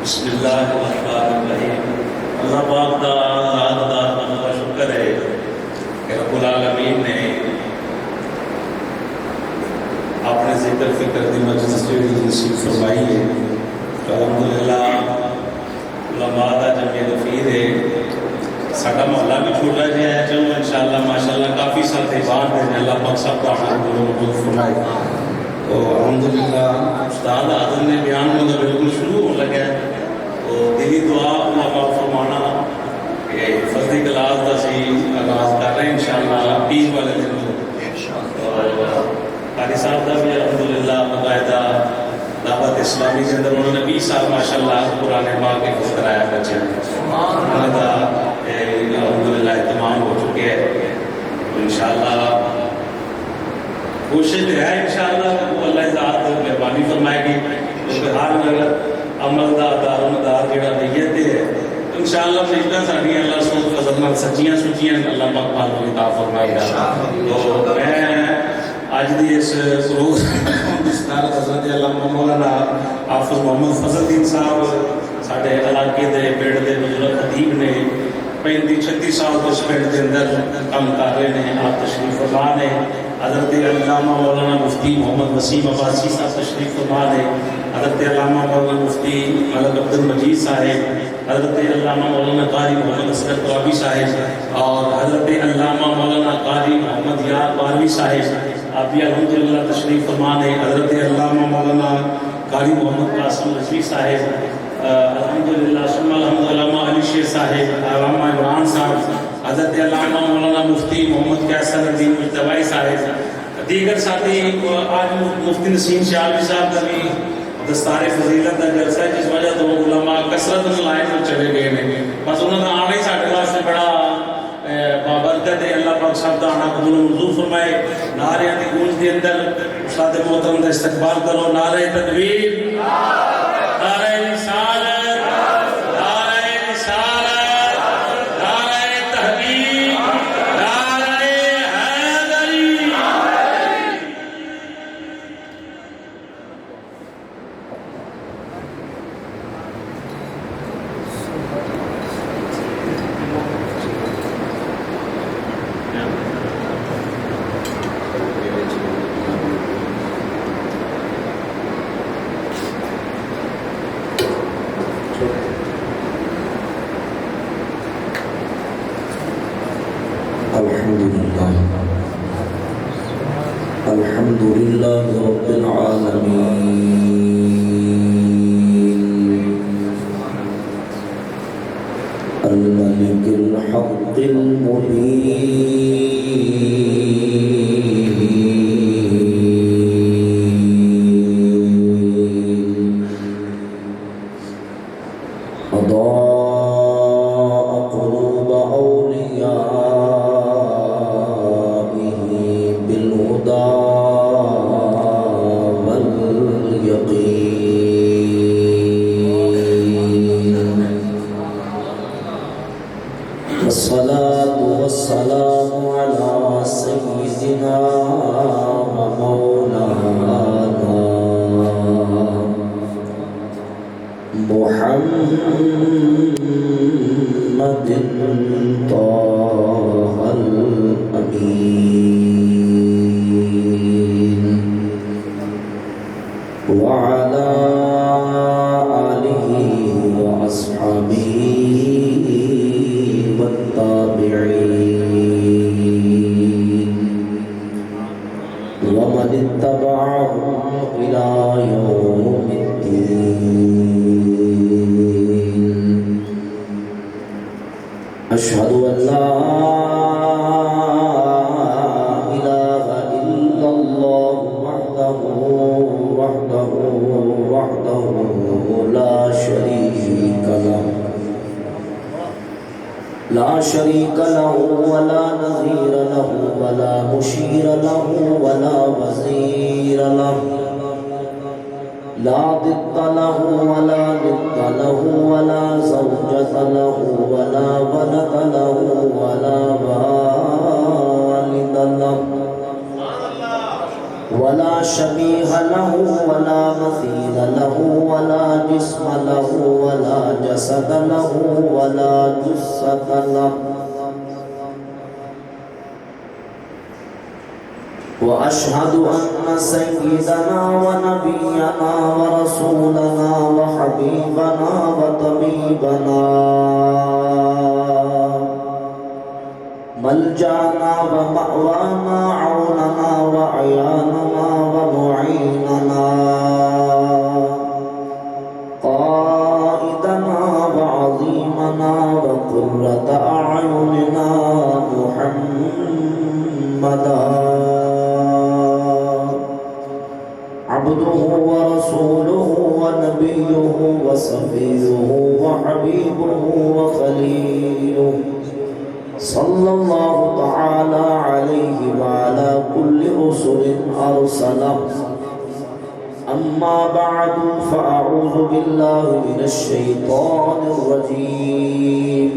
بسم اللہ الرحمن الرحیم۔ اللہ پاک دا ذات کا شکر ہے کہ رب العالمین نے اپنے ذکر فکر دی مجلس نصیب فرمائی ہے۔ الحمدللہ علماء دا جمع غفیر ہے۔ ساڈا محلہ بھی چھوٹا جہا ہے جو انشاءاللہ ماشاءاللہ کافی سارے بعد ہیں، اللہ پاک سب کا حق فرمائے۔ تو الحمدللہ استاد آدم نے بیان میں بالکل شروع ہونے لگا ہے، تو دلی دعا اللہ پاک فرمانا کہ فرضی کلاس کا سی آغاز کر رہے ہیں انشاءاللہ پیر والے دن قاری صاحب کا بھی الحمدللہ باقاعدہ دعوت اسلامی کے اندر انہوں نے 20 سال ماشاءاللہ قرآن پاک کے خود کرایا بچے الحمدللہ اہتمام ہو چکے ہیں۔ انشاءاللہ کوشش ہے انشاءاللہ اللہ ذات مہربانی فرمائے گی، ہر عمل دا دار و مدار جڑا نیت ہے انشاءاللہ نیتاں ساڈیاں اللہ سبحانہ فضل نال سچیاں سچیاں اللہ پاک پاک عطا فرمائے گا۔ تو میں اج دی اس پروگرام استاد حضرت علامہ مولانا حافظ محمد فضل الدین صاحب ساڈے علاقے دے پنڈ دے بزرگ خطیب نے 35-36 سال تو اس پنڈ دے اندر کام کر رہے ہیں، آپ تشریف فرما نے۔ حضرت علامہ مولانا مفتی محمد وسیم عباسی صاحب تشریف فرما نے، حضرت علامہ مولانا مفتی ملک عبد المجید صاحب، حضرت علامہ مولانا قاری محمد اصغر قرابی صاحب اور حضرت علامہ مولانا قاری محمد یار باروی صاحب آپ بھی الحمدللہ تشریف فرما نے، حضرت علامہ مولانا قاری محمد قاسم رضوی صاحب الحمدللہ، ثم الحمدللہ علامہ علی شیر صاحب، علامہ عمران صاحب، حضرت علامہ مولانا مفتی محمد قیصر الدین مجتبی صاحب، دیگر ساتھی۔ آج مفتی نسیم شاعری صاحب کا بھی دستار فضیلت کا جلسہ ہے، جس وجہ تو علماء کثرت لائن میں چلے گئے ہیں، بس انہوں نے آنا ہی ساڈے واسطے بڑا بابرکت ہے۔ اللہ پاک صاحب کا آنا قبول منظور فرمائے۔ نعرے کی گونج کے اندر استاد محترم کا استقبال کرو۔ نعرہ تکبیر، نعرہ رسالت، نعرہ رسالت، نعرہ تحقیق، نعرہ حیدری۔ الحمدللہ رب العالمین الملک الحق المبین اضاء قلوب اولیائه بالهدى والصلاة والسلام على سيدنا ومولانا محمد طه الأمين وعلى آله وأصحابه والتابعين ومن اتبعهم إلى يوم الدين۔ أشهد أن لا إله إلا الله وحده لا شريك له ولا نظير له ولا مشير له ولا وزير له، لا ضد له ولا ند له ولا زوجة له ولا ولد له ولا والد له ولا شبيه له ولا مثيل له ولا جسم اسم له ولا جسد له ولا جثة له وأشهد أن سيدنا ونبينا ورسولنا وحبيبنا وطبيبنا ملجأنا ومأوانا عوننا وعياننا ومعيننا قائدنا وعظيمنا وقرة أعيننا محمدا عبده ورسوله ونبيه وصفيه وحبيبه وخليله صلى الله تعالى عليه وعلى كل رسل أرسله أما بعد فأعوذ بالله من الشيطان الرجيم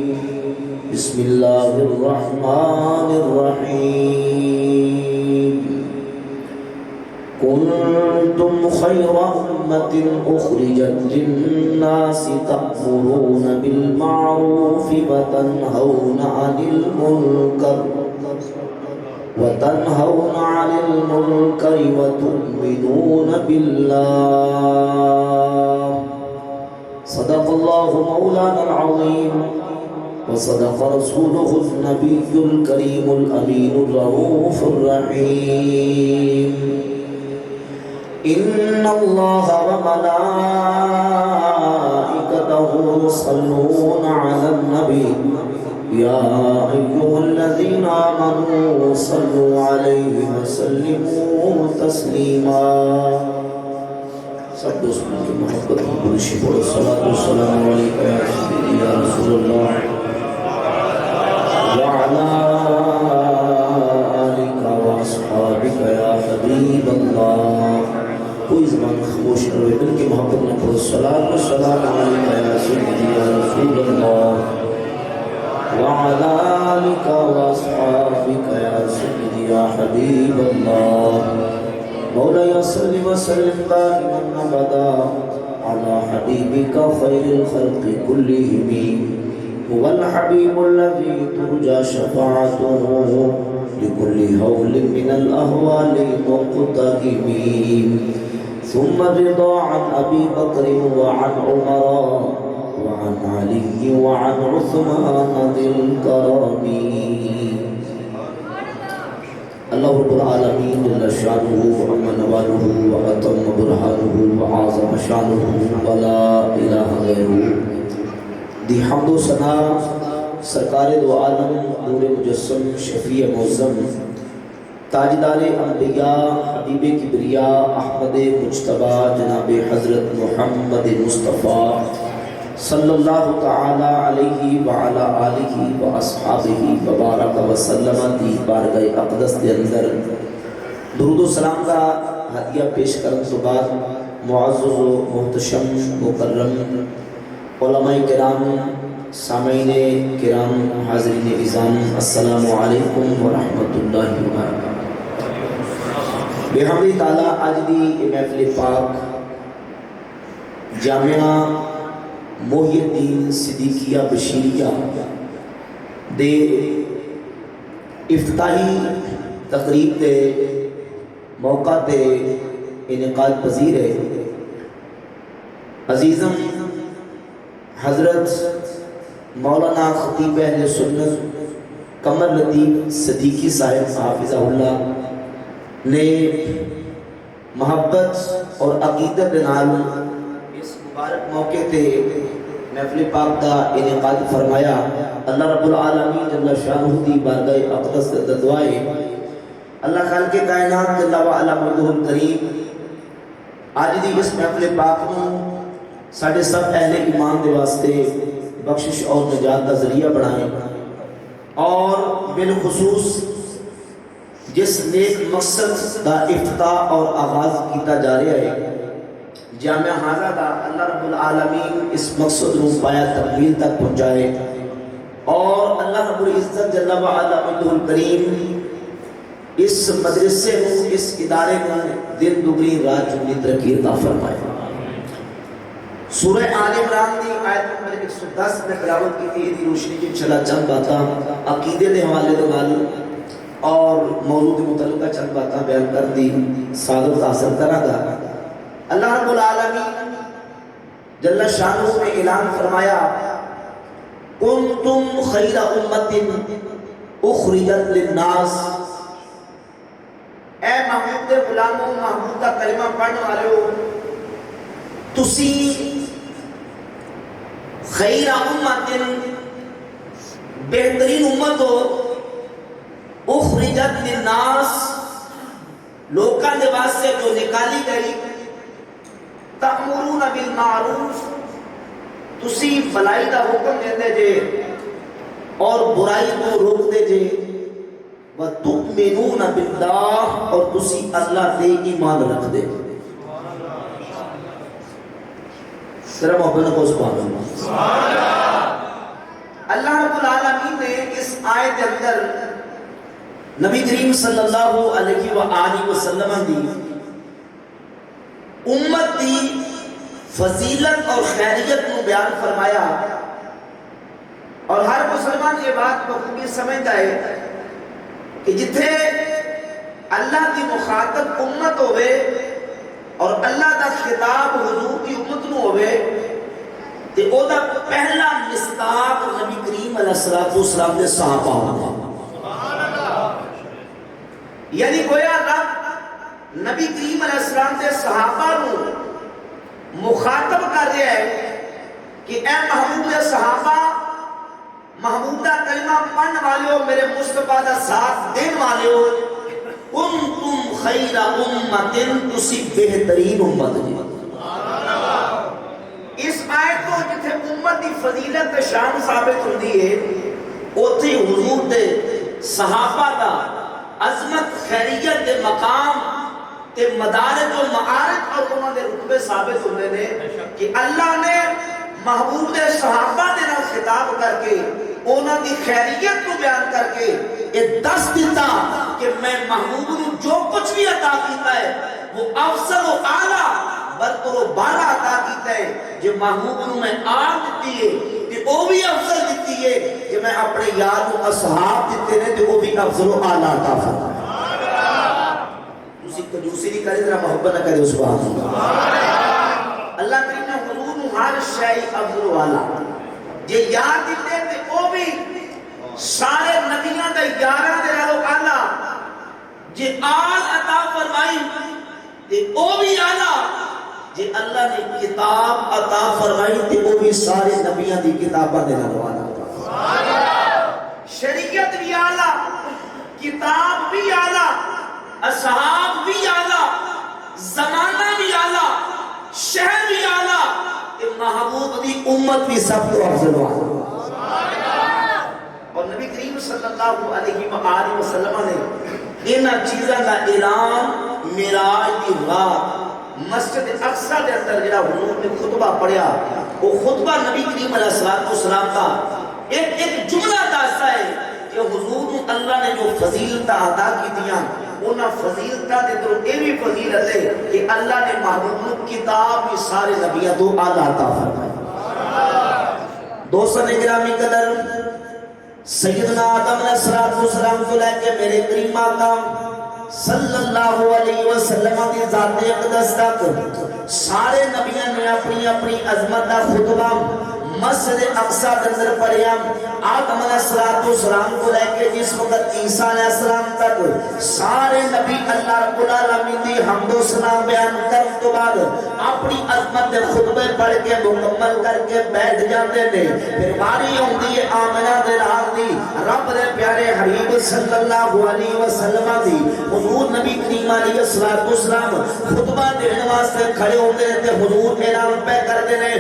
بسم الله الرحمن الرحيم كنتم خير أمة أخرجت للناس تأمرون بالمعروف وتنهون عن المنكر وتؤمنون بالله صدق الله مولانا العظيم وصدق رسوله النبي الكريم الأمين الرؤوف الرحيم إن الله وملائكته يصلون على النبي يا أيها الذين آمنوا صلوا عليه وسلموا تسليما سب دوست کی محبت کی گلشی پڑھو الصلاة والسلام علیکہ یا سیدی یا رسول اللہ وعلى آلك وأصحابك يا حبيب الله کوئی زبان خاموش نہ رہے دل کی محبت میں پڑھو الصلاة والسلام علیکہ یا سیدی یا رسول اللہ وعلى آلك وأصحابك يا سيدي يا حبيب الله مولاي صل وسلم دائما أبدا على حبيبك خير الخلق كلهم هو الحبيب الذي ترجى شفاعته لكل هول من الأهوال مقتهم ثم الرضا عن أبي بكر وعن عمر وعن علي وعن عثمان ذي الكرم الله رب العالمين جل شانه وعم نواله وأتم برهانه وعظم شانه ولا إله غيره دی حمد و ثنا سرکار دو عالم نور مجسم شفیع معظم تاجدار انبیاء حبیب کبریاء احمد مجتبی جناب حضرت محمد مصطفیٰ صلی اللہ تعالی علیہ وعلا آلہ واصحابہ وبارک وسلم دی بارگاہ اقدس دے اندر درود و سلام کا ہدیہ پیش کرنے کے بعد معزز و محتشم مکرم علماء کرام سامعین کرام حاضرین عظام السلام علیکم ورحمۃ اللہ وبرکاتہ بحمد تعالی آج دی محفل پاک جامعہ محی الدین صدیقیہ بشیریہ دے افتتاحی تقریب دے موقع تے انعقاد پذیر ہے عزیزم حضرت مولانا خطیب اہل سنت قمر لطیف صدیقی صاحب حافظہ اللہ نے محبت اور عقیدت نال اس مبارک موقع تے محفل پاک دا انعقاد فرمایا اللہ رب العالمین جل شانہ دی بارگاہ اقدس تے دعائے اللہ خالق کائنات جل وعلا مجدہ الکریم آج دی اس محفل پاک نوں ساڑھے سب اہل ایمان دے واسطے بخشش اور نجات کا ذریعہ بنائیں اور بالخصوص جس نیک مقصد دا افتتاح اور آغاز کیتا جا رہا ہے جامعہ حاضرہ دا اللہ رب العالمین اس مقصد کو پایا تکمیل تک پہنچائے اور اللہ رب العزت جل وعلا مجدہ الکریم اس مدرسے کو اس ادارے کو دن دگنی رات چگنی ترقی عطا فرمائے سورہ آل عمران دی آیت نمبر 110 میں تلاوت کی تھی دی روشنی کی چلا چند باتاں عقیدے دے حوالے دے نال اور موضوع دے متعلقہ چند باتاں بیان کر دی سعادت حاصل کراں گا۔ اللہ رب العالمین جل شانہ نے اعلان فرمایا کنتم خیر امت اخرجت للناس، اے محمود دے غلاموں، محمود کا کلمہ پڑھنے والے تسی خیر امت بہترین امت ہو، اخرجت للناس لوکاں دے واسطے جو نکالی گئی، تأمرون بالمعروف تسی بھلائی دا حکم دیندے جے اور برائی کو روک دے جے، وَتُؤْمِنُونَ بِاللَّهِ اور تسی اللہ دے ایمان رکھ دے۔ ذرا محبت کو سبحان اللہ۔ اللہ رب العالمین نے اس آیت کے اندر نبی کریم صلی اللہ علیہ وآلہ وسلم دی امت دی فضیلت اور خیریت کو بیان فرمایا، اور ہر مسلمان یہ بات بخوبی سمجھتا ہے کہ جتھے اللہ کی مخاطب امت ہوئے اور اللہ دا خطاب حضور کی امت نو ہوئے تے او دا پہلا مصداق نبی کریم علیہ السلام دے صحابہ ہوئے، یعنی گویا رب نبی کریم علیہ السلام دے صحابہ نو مخاطب کر رہے ہیں کہ اے محبوب دے صحابہ، محبوب دا کلمہ پڑھن والے ہو، میرے مصطفیٰ دا ساتھ دین والے ہو، کنتم خیر امت تسی بہترین امت جی۔ اس آیت کو جتھے امت دی فضیلت شان ثابت ہوندی ہے، اوتھے حضور دے صحابہ دا عظمت خیریت دے مقام تے مدارج و معارج اور انہوں نے رتبے ثابت ہونے نے کہ اللہ نے محبوب دے صحابہ دے نال خطاب کر کے انہوں دی خیریت کو بیان کر کے یہ دس دیتا کہ میں محبوب نے جو کچھ بھی عطا کیتا ہے وہ افضل و اعلیٰ برتر و بالا عطا کیتا ہے، جو محبوب نے میں آگ دیتی ہے کہ وہ بھی افضل دیتی ہے، کہ میں اپنے یاد و اصحاب دیتے ہیں تو وہ بھی افضل و اعلیٰ عطا فرمائے۔ دوسری نہیں کرے ذرا محبت نہ کرے اس بات۔ اللہ کریم نے حضور ہر شے افضل والا جے یاد دیتے تے او بھی سارے نبیاں دے یاراں دے نالوں اعلیٰ، جے آل عطا فرمائی تے او بھی اعلیٰ، جے اللہ نے کتاب عطا فرمائی تے او بھی سارے نبیاں دی کتاباں دے نالوں اعلیٰ، شریعت بھی اعلیٰ، کتاب بھی اعلیٰ، اصحاب بھی اعلیٰ، زمانہ بھی اعلیٰ، شہر بھی اعلیٰ، کہ محبوب دی امت بھی سب کو افضل والا۔ اور نبی کریم صلی اللہ علیہ وآلہ وسلم نے انہاں چیزاں کا اعلان معراج دی رات مسجد اقصی دے اندر جڑا حضور نے خطبہ پڑھیا، وہ خطبہ نبی کریم علیہ السلام کا ایک جملہ دستا ہے کہ حضور نے اللہ نے جو فضیلتاں عطا کی دیاں، انہاں فضیلتاں دے اندر یہ بھی فضیلت ہے کہ اللہ نے محبوب کو کتاب بھی سارے نبیوں تو اعلیٰ عطا فرمائی۔ دوستان گرامی قدر، سیدنا آدم علیہ السلام کو لے کے میرے کریم آقا صلی اللہ علیہ وسلم کی ذات اقدس تک سارے نبیوں نے اپنی اپنی عظمت کا خطبہ مسجد اقصی کے اندر پڑھیا۔ آدم علیہ السلام کو لے کے جس وقت عیسیٰ علیہ السلام تک سارے نبی اللہ رب العالمین دی حمد و ثنا بیان کرنے تو بعد اپنی عظمت دے خطبے پڑھ کے مکمل کر کے بیٹھ جاتے ہیں، پھر باری ہوندی ہے آمنہ دے رات دی، رب دے پیارے حبیب صلی اللہ علیہ وسلم دی، حضور نبی کریم علیہ السلام خطبہ دینے واسطے کھڑے ہوتے ہیں تے حضور اعلان پہ کرتے ہیں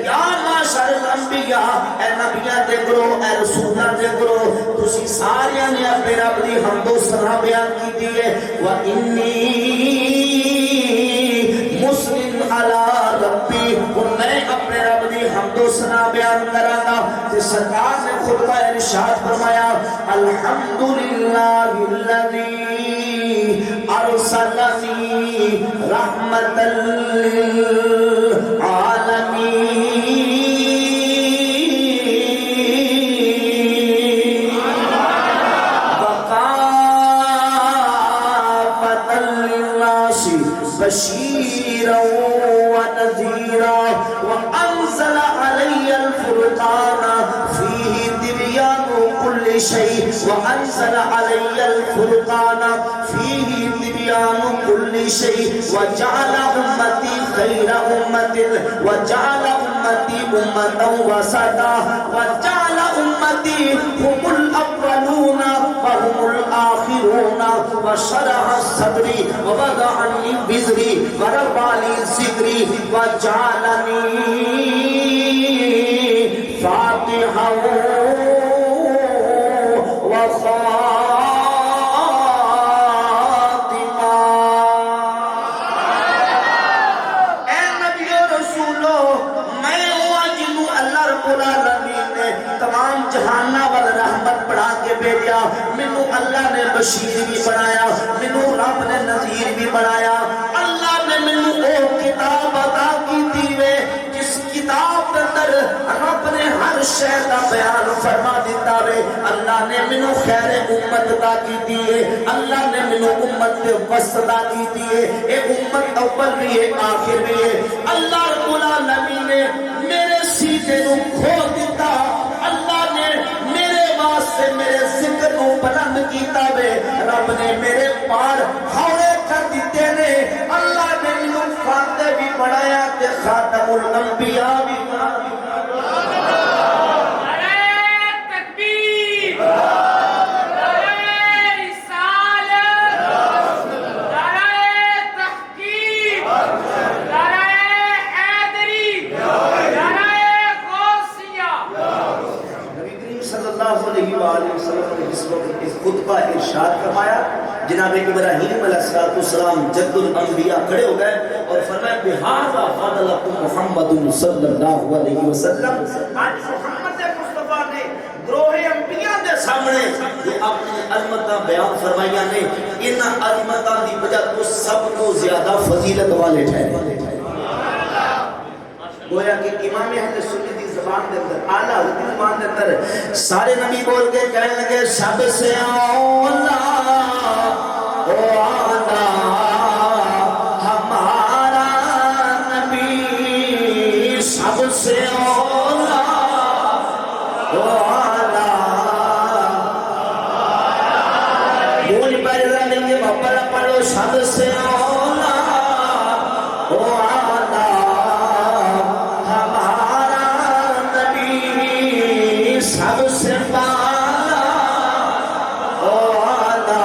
یا معاشر الانبیاء، اے نبیاں دے گرو، اے رسولاں دے گرو، تسی ساریاں نے اپنے رب دی حمد و ثنا بیان کی دی ہے، وَإِنِّي مُسْلِمْ عَلَىٰ رَبِّي، میں اپنے رب دی حمد و ثنا بیان کراں گا۔ تے سرکار نے خطبہ ارشاد فرمایا الحمدللہ الذی ارسلنی رحمتا للعالمین شيء وأنزل علي الفرقان فيه تبيان كل شيء وجعل أمتي خير أمة وجعل أمتي أمة وسطا وجعل أمتي هم الأولون وهم الآخرون وشرح صدري ووضع عني وزري ورفع لي ذكري وجعلني فاتحا وخاتما. اے نبی و رسولو میں ہوا جنہوں اللہ رب العالمین نے تمام جہانہ وال رحمت پڑھا کے بھیجا. منو اللہ نے بشیر بھی بنایا, منو رب نے نذیر بھی بنایا. اللہ نے منو او کتاب عطا کی دیوے جس کتاب کے اندر رب نے ہر شے کا بیان فرما دیتا وے. اللہ نے منو خیر امت عطا کی دیے, اللہ نے منو امت کے وسط عطا کی دیے. اے امت اول بھی ہے آخر بھی ہے. اللہ رب العالمین نے میرے سینے نو کھو دیتا. اللہ نے میرے واسطے میرے ذکر کو بلند کیتا وے. رب نے میرے پار ہاؤڑے کر دیتے نے. اللہ نے منو فاتح بھی بنایا تے خاتم الانبیاء بھی بنایا. اس خطبہ ارشاد فرمایا, جناب ابراہیم علیہ السلام جد الانبیاء کھڑے ہو گئے اور فرمایا بہذا فضلکم محمد صلی اللہ علیہ وسلم. آج محمد مصطفیٰ نے گروہ انبیاء دے سامنے جو اپنی عظمتاں بیان فرمائیاں نے, ان عظمتاں دی وجہ تو سب کو زیادہ فضیلت والے ٹھہرے. گویا کہ امام اہل سنت دی زبان دے اندر اعلیٰ حضرت کی زبان دے اندر سارے نبی بول کے کہنے لگے سب سے اولا او آنا ہمارا نبی, سب سے اولا او آنا. بول پر رلیں گے بپر پڑھو سب سے اولا او آنا سب سے بالا او آلہ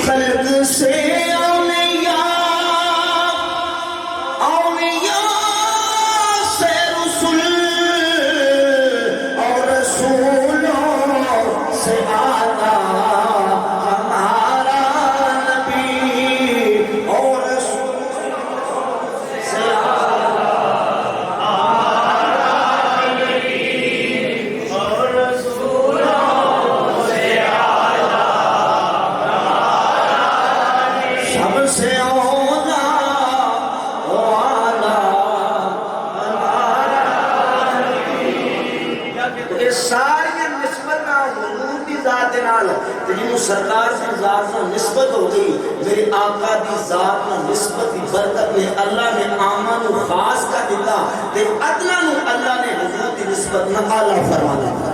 خلق سے اولیاء سے رسول اور رسولوں سے آلہ ہمارا نبی اور رسولوں سے سرکار کی ذات میں نسبت ہو گئی. میرے آقا کی ذات میں نسبت کی برکت میں اللہ نے عامہ نو خاص کا دیتا تے ادنا نو اللہ نے حضور کی نسبت نہ اعلیٰ فرما دیتا.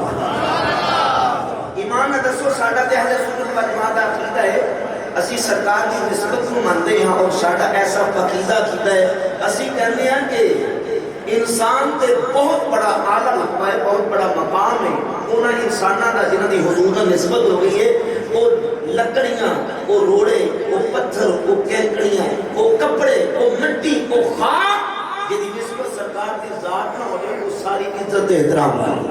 ایمان نہ دسو ساڈا تے اہل سنت والجماعت دا عقیدہ ہے اسی سرکار کی نسبت کو مانتے ہیں اور ساڈا ایسا عقیدہ عقیدہ ہے اسی کہنے ہیں کہ انسان تے بہت بڑا اعلیٰ رتبہ ہے, بہت بڑا مقام ہے. انہاں انساناں دا جنہاں دی حضور نال نسبت ہو گئی ہے وہ لکڑیاں, وہ روڑے, وہ پتھر, وہ کینکڑیاں, وہ کپڑے, وہ مٹی, وہ خاک جدی نسبت سرکار دی ذات نہ ہوئے وہ ساری عزت احترام کریں.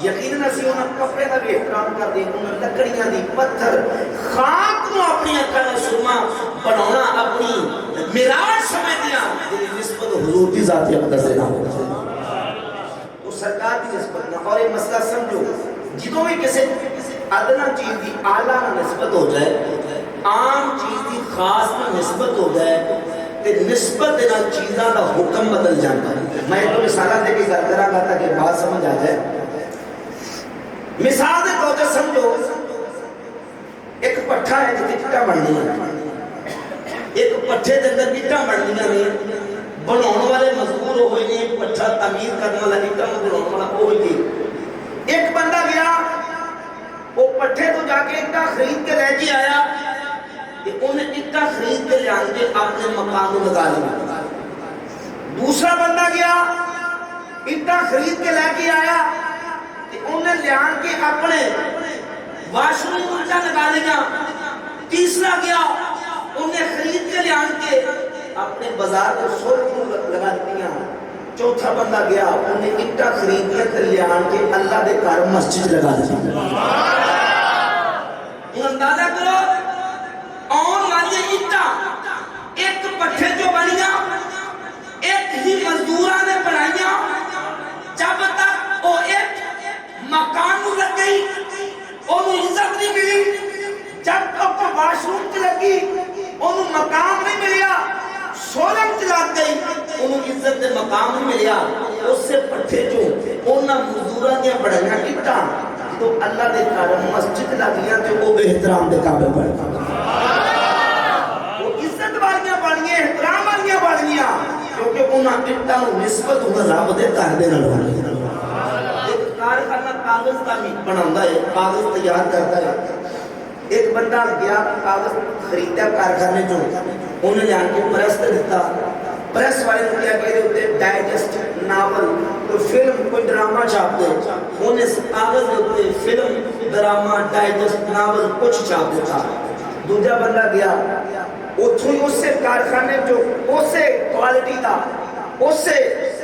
یقیناً اسی انہاں کپڑے دا بھی احترام کر دیں, انہاں لکڑیاں دی, پتھر, خاک نو اپنی اکھاں نال سرما بنانا اپنی معراج سمجھدیاں جدی نسبت حضور دی ذات اقدس نہ ہو وہ سرکار دی نسبت نہ. اور یہ مسئلہ سمجھو, جدوں بھی کسی ادنا چیز دی اعلیٰ نسبت ہو جائے, عام چیز دی خاص نسبت ہو جائے تے نسبت دینا چیزاں دا حکم بدل جاتا ہے. میں تو مثالہ دے کے گھر کرا گا تاکہ بات سمجھ آ جائے. مثال دے طور پر سمجھو ایک پٹھا ہے جتنے اٹھاں بن گئی, ایک پٹھے دے اندر اٹھاں بن گئی, بناؤ والے مزدور ہوئے نے پٹھا تعمیر کرنے والا اٹا بناؤ والا وہ ہی ایک بندہ گیا وہ پٹھے تو جا کے اٹا خرید کے لے کے آیا کہ انہیں اٹا خرید کے لے آن کے اپنے مکان کو لگا لیا دوسرا بندہ گیا اٹا خرید کے لے کے آیا کہ انہیں لے آن کے اپنے واش روم اٹا لگا لیا تیسرا گیا انہیں خرید کے لے آن کے اپنے بازار کو سور لگا دیا چوتھا بندہ گیا انہیں اٹا خرید کے لے آن کے اللہ دے گھر مسجد لگا دیا اندازہ کرو آن والی اٹا ایک پٹھے جو بنیا ایک ہی مزدوراں نے بنایا جب تک وہ ایک مکان نو لگ گئی انہوں عزت نہیں ملی جب تک واش روم تے لگی انہوں مقام نہیں ملیا سولم تے لگ گئی انہوں عزت دے مقام نہیں ملیا اس سے پٹھے جو انہاں مزدوراں دیا بڑھیاں اٹا تو اللہ دے گھر مسجد لگیاں تے وہ بے احترام دے قابل بڑھ وہ عزت والیاں بڑھیاں احترام والیاں بڑھیاں کیونکہ انہاں اٹا نسبت انہاں رب دے گھر دے نال ہوئی ایک کارخانہ کاغذ کا بناتا ہے کاغذ تیار کرتا ہے ایک بندہ گیا کاغذ خریدا کارخانے جو انہیں لے کے پریس تے دیتا پریس والے نے کیا کہ ہوتے ڈائجسٹ ناول کوئی فلم کوئی ڈرامہ چھاپ دے انہیں اس کاغذ دے ہوتے فلم ڈرامہ ڈائجسٹ ناول کچھ چھاپ دیتا دوسرا بندہ گیا اتھوں ہی اس سے کارخانے جو اس سے کوالٹی دا اس سے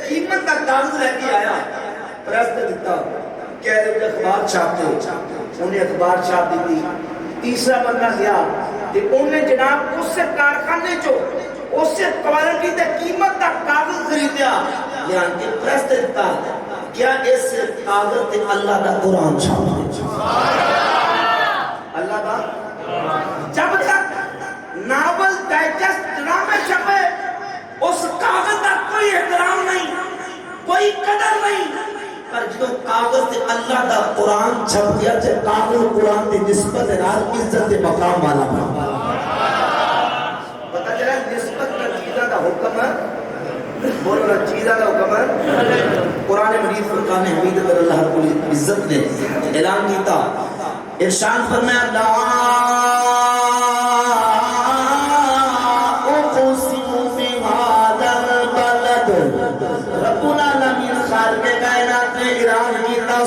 قیمت کا کاغذ لے کے آیا پریس تے دیتا کہہ دے اخبار چھاپ دے انہیں اخبار چھاپ دی تھی تیسرا بندہ گیا کہ انہیں جناب اس سے کارخانے جو اس سے کوالٹی تے قیمت کا کاغذ خریدیا یعنی کہ پریس تے دیتا کیا اس کاغذ تے اللہ دا قرآن چھاپ اللہ دا جب تک ناول ڈائجسٹ ڈرامے چھپے اس کاغذ کا کوئی احترام نہیں کوئی قدر نہیں پر جدو کاغذ تے اللہ دا قرآن چھپ گیا تے کاغذ قرآن دی نسبت نال عزت دے مقام والا بنا پتہ چلا نسبت کا چیزاں دا حکم ہے بولو نا چیزاں دا حکم ہے قرآن مجید فرقان حمید پر اللہ رب العزت نے اعلان کیتا ارشاد فرمایا اللہ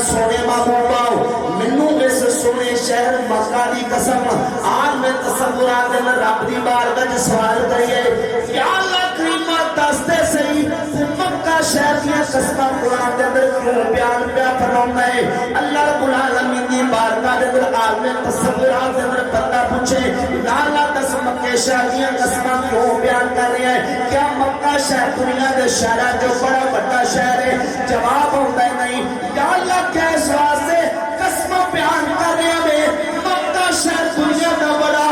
سونے محبوبہ منو اس سونے شہر مکہ دی قسم آج میں تصورات میں رب دی بارگاہ سوال کریے یا اللہ کریمہ دستے صحیح مکہ شہر دی قسمہ قرآن دے اندر کیوں بیان پیا فرماتا ہے اللہ رب العالمین دی بارگاہ دے اندر آج میں تصورات دے اندر بندہ پوچھے یا اللہ دس مکہ شہر دی قسمہ کیوں بیان کر رہے ہیں کیا مکہ شہر دنیا دے شہرہ جو بڑا بڑا شہر ہے جواب ہوتا ہے نہیں یا اللہ کیس واسطے قسمہ بیان کر رہے ہیں مکہ شہر دنیا کا بڑا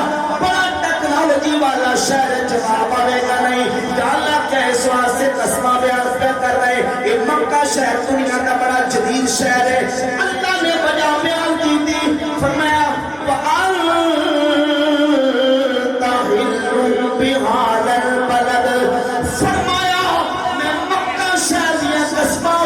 ٹیکنالوجی والا شہر جواب آئے گا نہیں یا اللہ کیس واسطے قسمہ بیان کر رہے ہیں مکہ شہر دنیا کا بڑا جدید شہر ہے اللہ نے وجہ بیان کی تھی فرمایا وَأَنْتَ حِلٌّ بِهَذَا الْبَلَدِ فرمایا میں مکہ شہر دیا قسمہ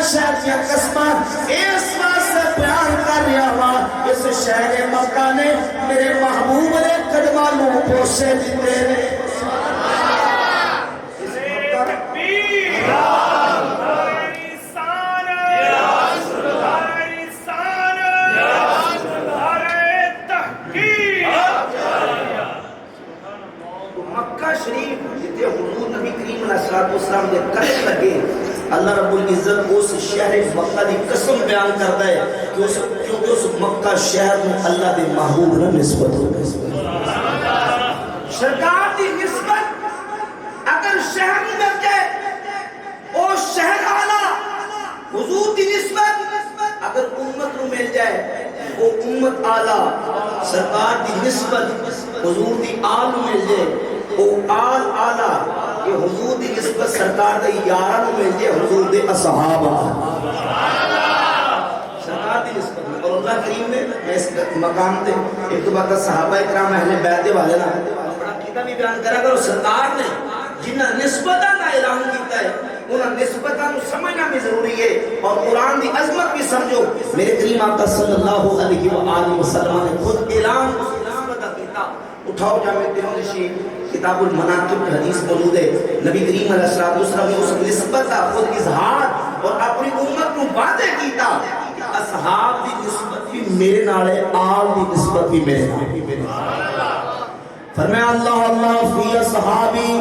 شہر کی قسمہ اس واسطے بیان کر رہا ہوا اس شہر مکہ نے میرے محبوب نے قدمہ نو پوشے دیتے ہیں مکہ شریف جتے حضور نبی کریم علیہ السلام نے قدم لگے اللہ رب العزت اس شہر مکہ دی قسم بیان کرتا ہے کیونکہ اس مکہ شہر میں اللہ دے محبوب نے نسبت ہو سرکار دی نسبت اگر شہر میں مل جائے او شہر آلہ حضور دی نسبت اگر امت نو مل جائے وہ امت آلہ سرکار دی نسبت حضور دی آل مل جائے وہ آل آلہ کہ حضور دی نسبت سرکار دے یاران مل جائے حضور دے اصحابہ سرکار دی نسبت اور اللہ کریم نے اس مقام تے ایک تو بات صحابہ اکرام اہل بیت والے نا بڑا عقیدہ بھی بیان کرا کرو. سرکار نے جنہ نسبتاں کا اعلان کیتا ہے انہاں نسبتاں کو سمجھنا بھی ضروری ہے اور قرآن دی عظمت بھی سمجھو. میرے کریم آقا صلی اللہ علیہ وآلہ وسلم نے خود اعلان نسبت کیتا. اٹھاؤ جامع ترمذی کتاب المناقب میں حدیث موجود ہے. نبی کریم علیہ الصلوۃ والسلام نے اس نسبت کا خود اظہار اور اپنی امت کو واضح کیتا. اصحاب دی نسبت بھی میرے نال ہے, آل دی نسبت بھی میرے نال ہے. فرمایا اللہ اللہ فی اصحابی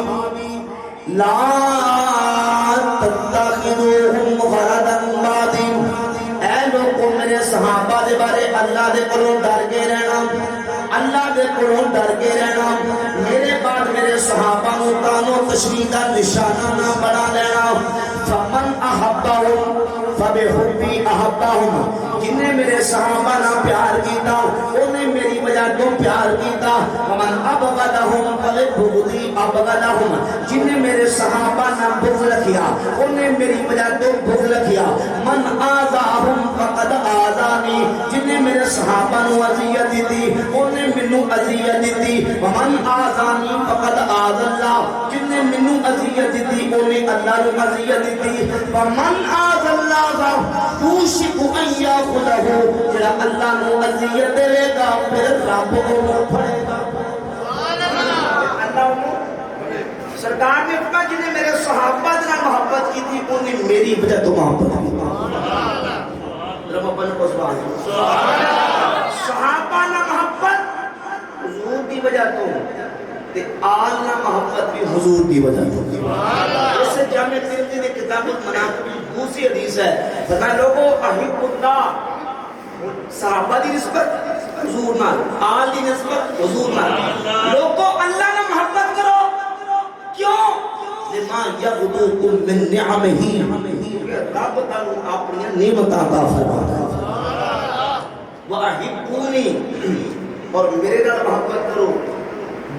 لا تتخذوہم غرضا بعدی. اے لوگوں میرے صحابہ دے بارے اللہ دے کولوں ڈر کے رہنا, اللہ دے کولوں ڈر کے رہنا. میرے بعد میرے صحابہ نو تانو تشریح دا نشانہ نہ بنا لینا. فمن احبہم فبحبی احبہم. جن نے میرے صحابہ نہ پیار کیتا انہیں میری وجہ تو پیار کیتا. ومن ابغضہم فبغضی ابغضہم. جن نے میرے صحابہ نہ بغض کیا انہیں میری وجہ تو بغض کیا. من آذاہم فقد آذانی. جن نے میرے صحابہ نو اذیت دی انہیں منو اذیت دی. ومن آذانی فقد آذ اللہ. جن نے منو اذیت دی انہیں اللہ نو اذیت دی. ومن آذ اللہ یوشک ان یاخذہ. جڑا اللہ نو اذیت دے گا پھر رب کو پھڑے گا. اللہ نو سرکار نے فرمایا جن نے میرے صحابہ سے محبت کی تھی انہیں میری وجہ تو محبت کی. رب اپن کو سبحان اللہ. صحابہ نہ محبت حضور دی وجہ تو تے آل نہ محبت بھی حضور دی وجہ تو. اس سے جامع ترمذی نے کتاب المناقب دوسری حدیث ہے. فرمایا لوگوں احب اللہ, صحابہ دی نسبت حضور نال, آل دی نسبت حضور نال. لوگوں اللہ نہ محبت کرو. کیوں؟ لما یغدوکم من نعمہ. رب تعالی اپنی نعمتاں عطا فرماتا ہے. وَأَحِبُّونِي, اور میرے نال محبت کرو.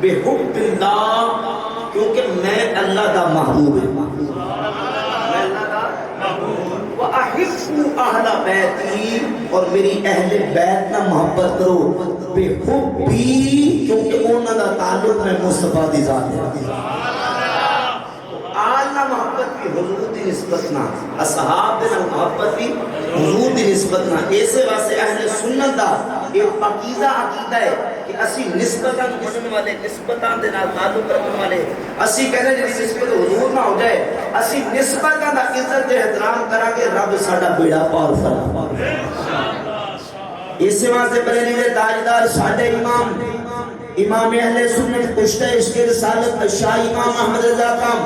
بِحُبِّ اللَّهِ, کیونکہ میں اللہ دا محبوب ہوں. میں اللہ دا محبوب. وَأَحِبُّ أَهْلَ بَيْتِي, اور میری اہل بیت نہ محبت کرو. بِحُبِّي, کیونکہ انہاں دا تعلق میں مصطفیٰ دی ذات ہے. آل نہ محبت بھی حضور دی نسبت نہ, اصحاب دے نہ محبت بھی حضور دی نسبت نہ. ایسے واسطے اہل سنت دا ایک پاکیزہ عقیدہ ہے کہ اسی نسبتاں جسم والے, نسبتاں دے نال تعلق رکھنے والے, اسی کہنے جی نسبت حضور نہ ہو جائے, اسی نسبتاں دا عزت دے احترام کرا کے رب ساڈا بیڑا پار فرما. اسی واسطے بریلی دے تاجدار ساڈے امام اہل سنت کشتہ عشق رسالت شاہ امام احمد رضا کام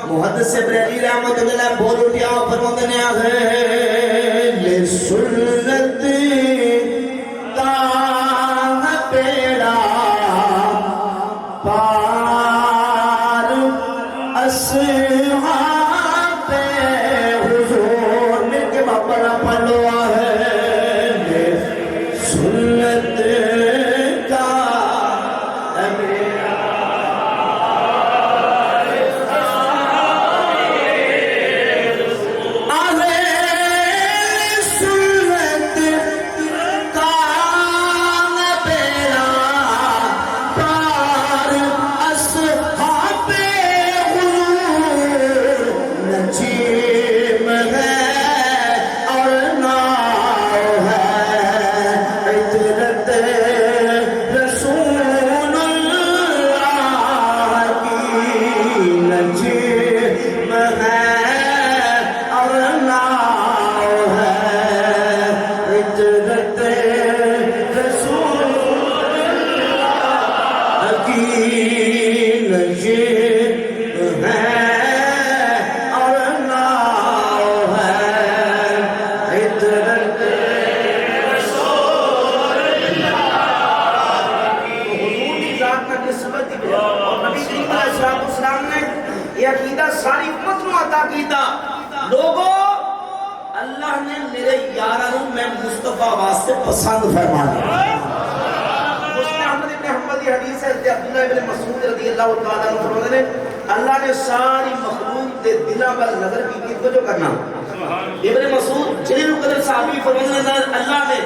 محدث بریلی رحمت اللہ بول اٹھیا فرماتے ہیں اہل سنت کا پیڑا پار اصحاب حضور. مل کے باپا پڑھو اہل سنت کا یہ عقیدہ ساری امت کو عطا کیتا. لوگوں اللہ نے میرے یاروں میں مصطفیٰ واسطے پسند فرمایا. مسلم احمد ابن حنبل کی حدیث ہے عبداللہ ابن مسعود رضی اللہ تعالیٰ عنہ فرماتے ہیں اللہ نے ساری مخلوق دے دلاں پر نظر کی توجہ کرنا. ابن مسعود جلیل القدر صحابی فرماتے ہیں اللہ نے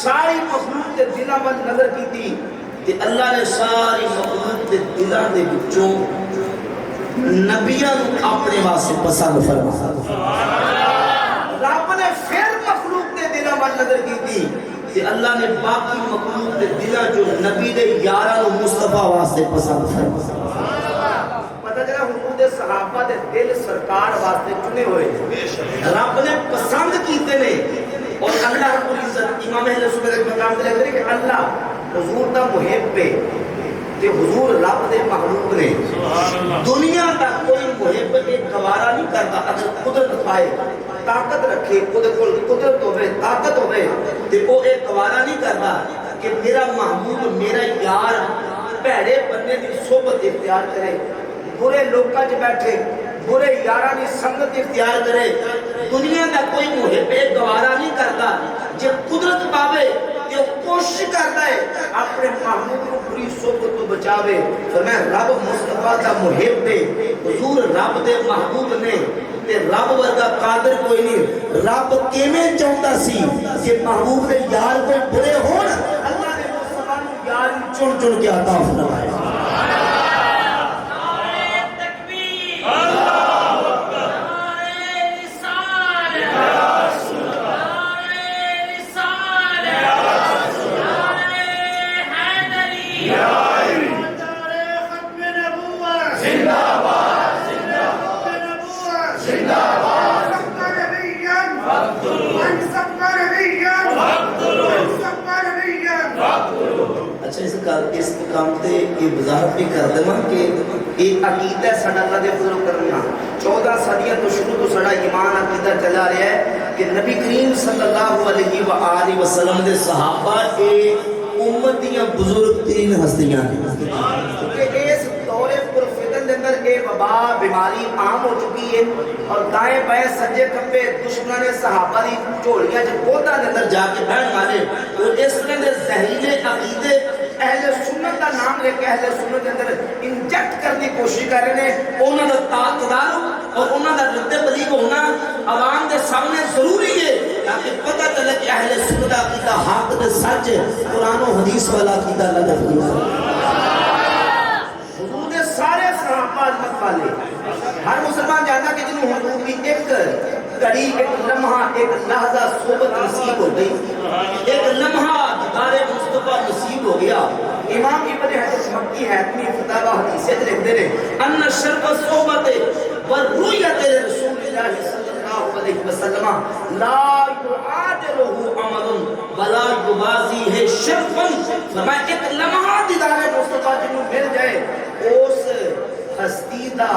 ساری مخلوق دے دلاں پر نظر کی تھی. تے اللہ نے ساری مخلوق دے دلاں دے وچوں نبیاں نوں اپنے واسطے پسند فرمایا. رب نے پھر مخلوق دے دلاں ول نظر کیتی تے اللہ نے باقی مخلوق دے دلاں جو نبی دے یاراں نوں مصطفیٰ واسطے پسند فرمایا. پتہ چلا حضور دے صحابہ دے دل سرکار واسطے چنے ہوئے رب نے پسند کیتے نے. اور اللہ رب العزت امام اہل سنت کے مقام تے لکھتے کہ اللہ حضور دا محب ہے تے حضور رب دے محبوب نے. دنیا دا کوئی محب کے گوارا نہیں کرتا اگر قدرت پائے طاقت رکھے قدرت ہوئے طاقت ہوئے تے وہ ایک گوارا نہیں کرتا کہ میرا محبوب میرا یار بھڑے بندے دی صحبت اختیار کرے, برے لوکاں چ بیٹھے برے یاراں دی سنگت اختیار کرے. دنیا دا کوئی محب گوارا نہیں کرتا جے قدرت پاوے تے کوشش کرتا ہے اپنے محبوب کو بری صحبت تو بچاوے. فرمایا رب مصطفیٰ دا محب ہے, حضور رب دے محبوب نے تے رب ورگا قادر کوئی نہیں. رب کیویں چاہتا سی کہ محبوب دے یار کوئی برے ہون, اللہ نے مصطفیٰ نوں یار چن چن کے عطا فرمایا. اس مقام تے یہ وضاحت بھی کر دوں کہ یہ عقیدہ ساڈا اللہ دے فضل کرنا 14 صدیاں تو شروع تو ساڈا ایمان عقیدہ چلا رہا ہے کہ نبی کریم صلی اللہ علیہ وآلہ وسلم دے صحابہ امت دیاں بزرگ ترین ہستیاں ہیں. اس دور پرفتن دے اندر یہ وبا بیماری عام ہو چکی ہے اور دائیں بائیں سجے کھبے دشمنوں نے صحابہ دی جھولیاں جو گودا دے اندر جا کے بیٹھ والے اور اس طرح دے زہریلے عقیدے اہل سنت کا نام لے کے اہل سنت کے اندر انجیکٹ کرنے کی کوشش کر رہے ہیں. انہوں نے تعداد اور انہوں نے رد بلیغ ہونا عوام کے سامنے ضروری ہے تاکہ پتہ چلے کہ اہل سنت کا عقیدہ حق تے سچ قرآن و حدیث والا عقیدہ اللہ دے فضل حضور دے سارے صحابہ عظمت والے. ہر مسلمان جانتا کہ جنہوں حضور کی ایک کڑی ایک لمحہ ایک لحظہ صحبت نصیب ہو گئی, ایک لمحہ دیدار مصطفیٰ نصیب ہو گیا. امام ابن حجر مکی حاتمی فتاوی حدیث لکھتے ہیں ان شرف صحبت والرؤیت رسول اللہ صلی اللہ علیہ وسلم لا يعادلہ عمل ولا یبازی ہے شرفا. فرمایا ایک لمحہ دیدار مصطفیٰ جنہوں مل جائے اس ہستی دا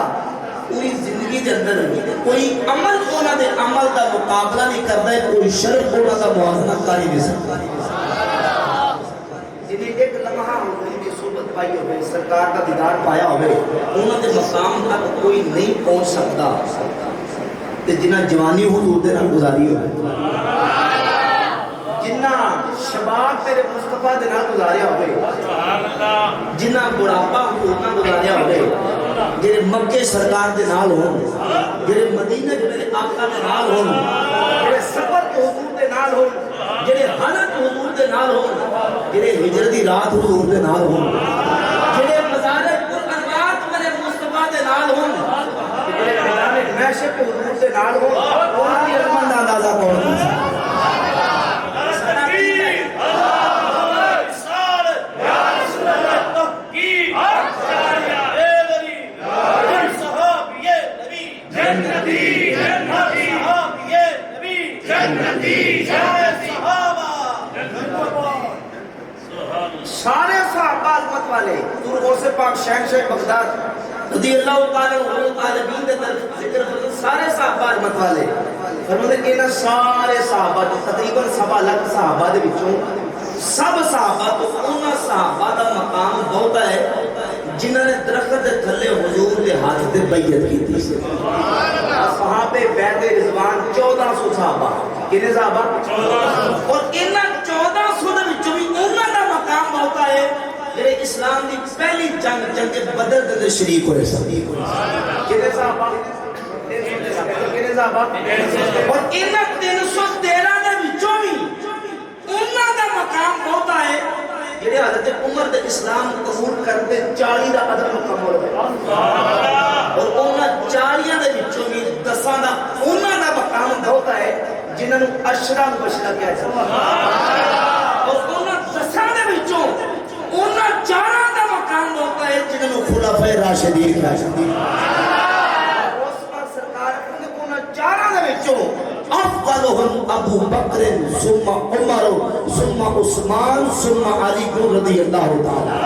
پوری زندگی کے اندر کوئی عمل ہونا دے عمل دا مقابلہ نہیں کرتا ہے, کوئی شرف ہونا دا موازنہ کر ہی نہیں سکتا. جنہیں ایک لمحہ حضور کی صحبت پائی ہوئے سرکار کا دیدار پایا ہوئے انہوں نے مقام تک کوئی نہیں پہنچ سکتا تے جنہ جوانی حضور دے نال گزاری ہوئے, جنہ شباب تیرے مصطفیٰ دے نال گزاریا ہوئے, جنہ بڑھاپا حضور نال گزاریا ہوئے, جنہیں مکے سرکار دے نال ہون, جنہیں مدینہ جو میرے آقا دے نال ہون, جنہیں سفر کے حضور دے نال ہون, جنہیں حالت حضور دے نال ہون, جنہیں ہجرتی رات حضور دے نال ہون, جنہیں مزارت پر انوات میرے مصطفیٰ دے نال ہون, جنہیں میدان محشر کے حضور دے نال ہون, انہوں کی علمان دا اندازہ کون کرتا ہے. سارے صحابہ عظمت والے غوث پاک شہنشاہ بغداد رضی اللہ تعالیٰ عنہ طالبین دے ذکر سارے صحابہ عظمت والے فرماتے ہیں کہ سارے صحابہ تقریباً 7 لاکھ صحابہ دے وچوں سب صحابہ تو انہاں صحابہ دا مقام بہت ہے جنہاں نے درخت دے تھلے حضور دے ہاتھ تے بیعت کی تھی. صحابہ بیعت رضوان 1400 صحابہ, کتنے صحابہ 1400, اور انہاں 1400 دے وچوں بھی انہاں دا مقام بہت ہے جڑے اسلام دی پہلی جنگ بدر دے اندر شریک ہوئے سن. کتنے صحابہ, کتنے صحابہ, اور انہاں 313 دے وچوں بھی انہاں دا مقام بہت ہے جڑے تے حضرت عمر دے اسلام قبول کرتے 40 دا عدد مکمل ہویا اور انہاں 40 دے وچوں بھی 10 دا انہاں دا مقام ہوتا ہے جنہاں نوں عشرہ مبشرہ کہا جاتا ہے اور انہاں 10 دے وچوں انہاں 4 دا مقام ہوتا ہے جنہاں نوں خلفائے راشدین کہا جاتا ہے اس وقت سرکار نے انہاں 4 دے وچوں افضلهم ابو بکر ثم عمر ثم عثمان ثم علی رضی اللہ تعالی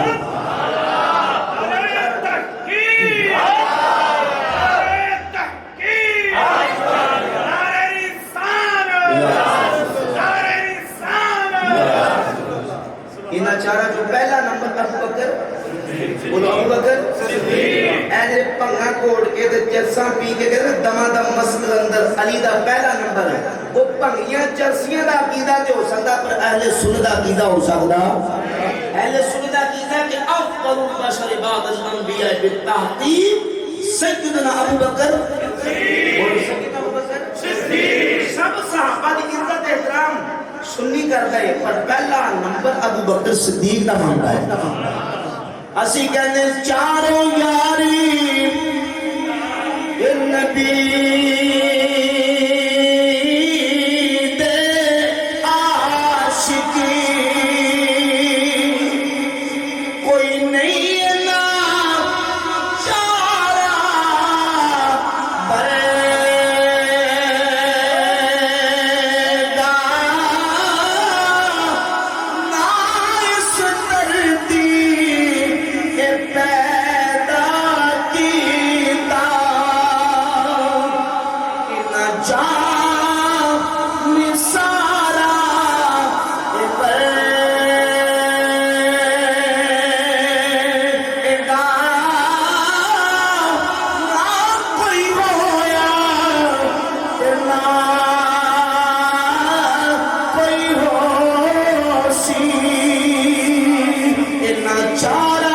انہاں چارہ جو پہلا نمبر ابو بکر ابو بکر اینے پنگا کوڑ کے دے چرساں پی کے گئے دما دم مسجد اندر علی دا پہلا نمبر ہے وہ پنگیاں چرسیاں دا عقیدہ تے ہو سکتا پر اہل سنت دا عقیدہ ہو سکتا اہل سنت دا عقیدہ کہ افضل البشر بعد الانبیاء بالتحقیق سیدنا ابو بکر اور سیدنا ابو بکر سب صحابہ دی عزت احترام سنی کرتا ہے پر پہلا نمبر ابو بکر صدیق دا مانگا ہے اسی کہنے چاروں یاری نبی دے عاشقی کوئی نہیں نا چارہ بردہ نا اس دردی پیدا کیتا نہ جان سارا کوئی ہویا نہ کوئی ہو سی نہ چارہ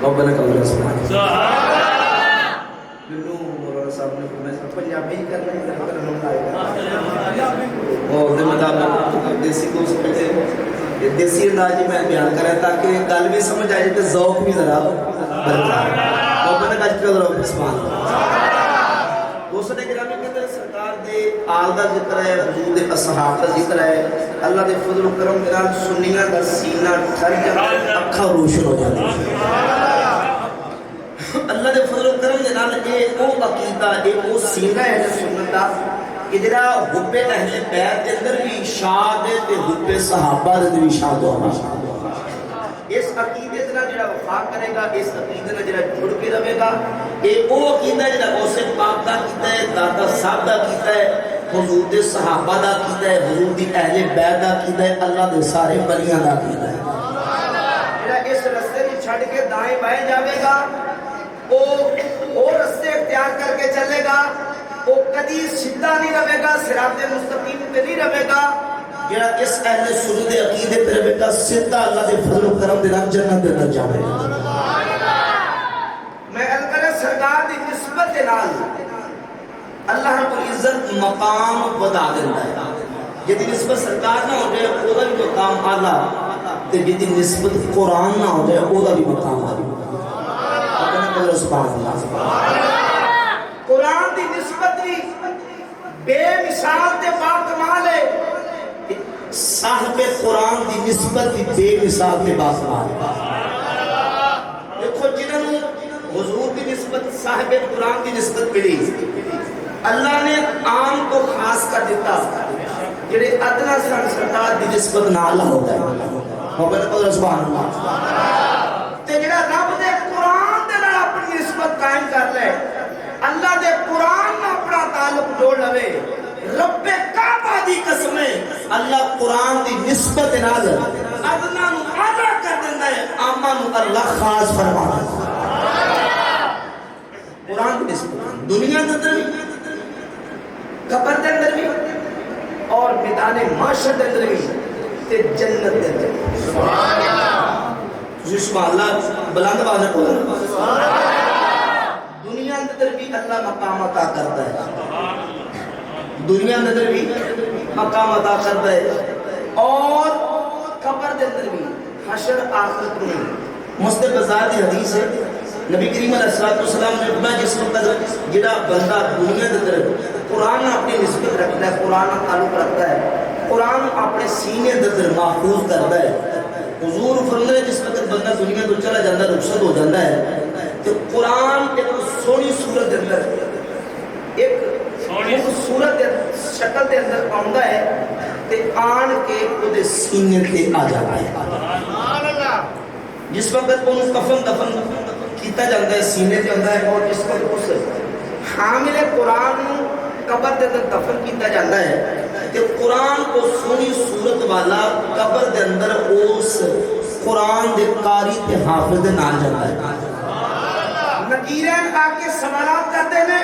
ربنا قبل سبحانہ بلو مولانا صاحب نے فرمایا پنجابی کرنا ہے مگر نام آئے گا اور دے مطابق دیسی کو سمجھتے دیسی انداز میں بیان کر رہا تاکہ گل بھی سمجھ آئے تے ذوق بھی ذرا برقرار ربنا قبل سبحانہ دوسرے گرامی کے اندر سرکار دے آل دا ذکر ہے حضور دے اصحاب دا ذکر ہے اللہ دے فضل و کرم میرا سنیاں دا سینہ ٹھر جاتا ہے اکھا روشن ہو جاتا ہے اللہ دے فضل و کرم دے نال اے او عقیدہ اے او سینہ ہے سنت دا کہ جڑا حب اہل بیت دے اندر بھی اشاعت ہے تے حب صحابہ دے بھی اشاعت ہونا اس عقیدے نال جڑا وفا کرے گا اس عقیدے نال جڑا جڑ کے رہے گا اے او عقیدہ جڑا غوث پاک دا کیتا ہے دادا صاحب دا کیتا ہے حضور دے صحابہ دا کیتا ہے حضور دی اہل بیت دا کیتا ہے اللہ دے سارے ولیاں دا کیتا ہے جڑا اس رستے نوں چھڈ کے دائیں بائیں جاوے گا او رستے اختیار کر کے چلے گا وہ کدی سیدھا نہیں رہے گا صراط مستقیم پہ نہیں رہے گا جڑا اس اہل سنت دے عقیدے پہ رہے گا سیدھا اللہ دے فضل و کرم دے نال جنت دے اندر جاوے گا میں الکرے سرکار دی نسبت دے نال اللہ رب العزت مقام بتا دیندا ہے جدی نسبت سرکار نہ ہو جائے او دا بھی مقام اعلی تے جدی نسبت قرآن نہ ہو جائے او دا بھی مقام اعلی سبحان اللہ قرآن دی نسبت بھی بے مثال تے با کمال ہے صاحب قرآن دی نسبت بھی بے مثال تے با کمال ہے دیکھو جنہوں حضور دی نسبت صاحب قرآن دی نسبت ملی اللہ نے عام کو خاص کر دیتا جڑے ادنا سن سرکار دی نسبت نال ہوتا ہے محبت کو سبحان اللہ تے جڑا رب دے قرآن دے نال اپنی نسبت قائم کر لے اللہ دے قرآن نال اپنا تعلق جوڑ لے رب کعبہ دی قسم ہے اللہ قرآن دی نسبت نال ادنا نو اعلی کر دیندا ہے عامہ نو اللہ خاص فرماتا ہے قرآن کی نسبت دنیا کے اندر بھی قبر کے اندر بھی اور میدان محشر کے اندر بھی تے جنت کے اندر بھی سبحان اللہ سبحان اللہ بلند آواز میں بولو سبحان اللہ دنیا کے اندر بھی اللہ مقام عطا کرتا ہے دنیا کے اندر بھی مقام عطا کرتا ہے اور قبر کے اندر بھی حشر آخرت میں مسلم بازار کی حدیث ہے نبی کریم علیہ السلام نے فرمایا جس وقت جڑا بندہ دنیا کے اندر قرآن اپنی نسبت رکھتا ہے قرآن تعلق رکھتا ہے قرآن اپنے سینے کے اندر محفوظ کرتا ہے حضور فرماتے ہیں جس وقت بندہ دنیا تو چلا جاتا ہے رخصت ہو جاتا ہے تو قرآن ایک سونی صورت کے اندر ایک صورت شکل کے اندر آتا ہے تے آن کے وہ سینے تے آ جاتا ہے جس وقت وہ کفن دفن کیتا جاتا ہے سینے تے آتا ہے اور جس وقت اس حامل قرآن قبر کے اندر دفن کیتا جاتا ہے کہ قرآن کو سونی صورت والا قبر کے اندر اس قرآن دے قاری تے حافظ دے نال جاتا ہے نکیرین آ کے سوالات کرتے ہیں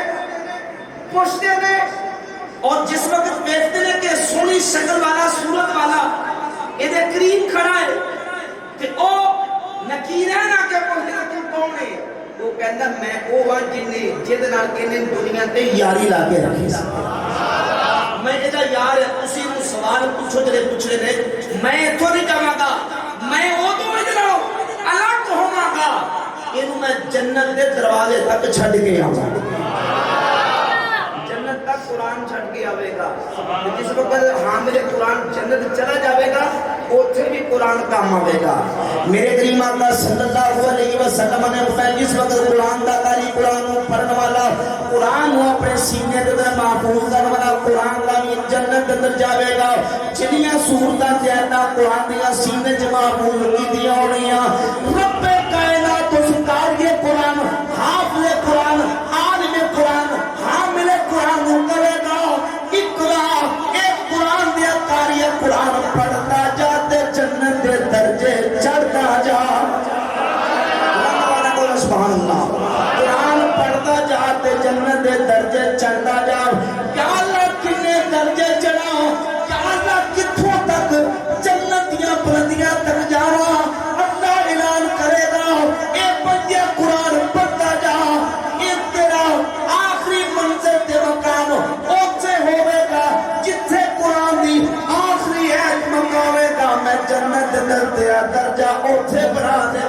پوچھتے ہیں اور جس وقت دیکھتے ہیں کہ سونی شکل والا صورت والا یہ قریب کھڑا ہے کہ او نکیرین آ کے پوچھتے ہیں تو کون ہے وہ کہندا میں او ہاں جن نال کہنے دنیا تے یاری لا کے رکھی میں ادا یار ہے اسی نو سوال پوچھو جڑے پوچھے نے میں ایتھوں نہیں جاواں گا میں او تو وچ رہو الگ ہوواں گا اینو میں جنت دے دروازے تک چھڈ کے آواں جنت تک قرآن چھڈ کے آوے گا جس وقت حامل قرآن جنت چلا جاوے گا اوتھے بھی قرآن کام آوے گا میرے کریم اللہ صلی اللہ علیہ وسلم نے فرمایا جس وقت قرآن دا قاری قرآن کو پڑھنے والا قرآن کو اپنے سینے کے اندر محفوظ کرنے والا قرآن کا بھی جنت کے اندر جاوے گا جنیاں صورتاں زیادہ قرآن دیا سینے چ محفوظ کیتیاں ہونیاں رب کائنات اس قاری قرآن حافظ قرآن عالم قرآن حامل قرآن کرے گا اقرا اے قرآن دیا قاری قرآن پڑھتا جاتے جنت دے درجے چڑھتا جا سبحان اللہ قرآن پڑھتا جاتے جنت دے درجے چڑھتا جا کیا اللہ کنے درجے چڑھا کیا اللہ کتھوں تک جنت دیا بلندیاں تک جا رہا اللہ اعلان کرے گا اے بندے قرآن پڑھتا جا اے تیرا آخری منزل تے مقام اوتھے ہوے گا جتھے قرآن دی آخری ایت مقامے گا میں جنت دے درجہ اوتھے بنا دے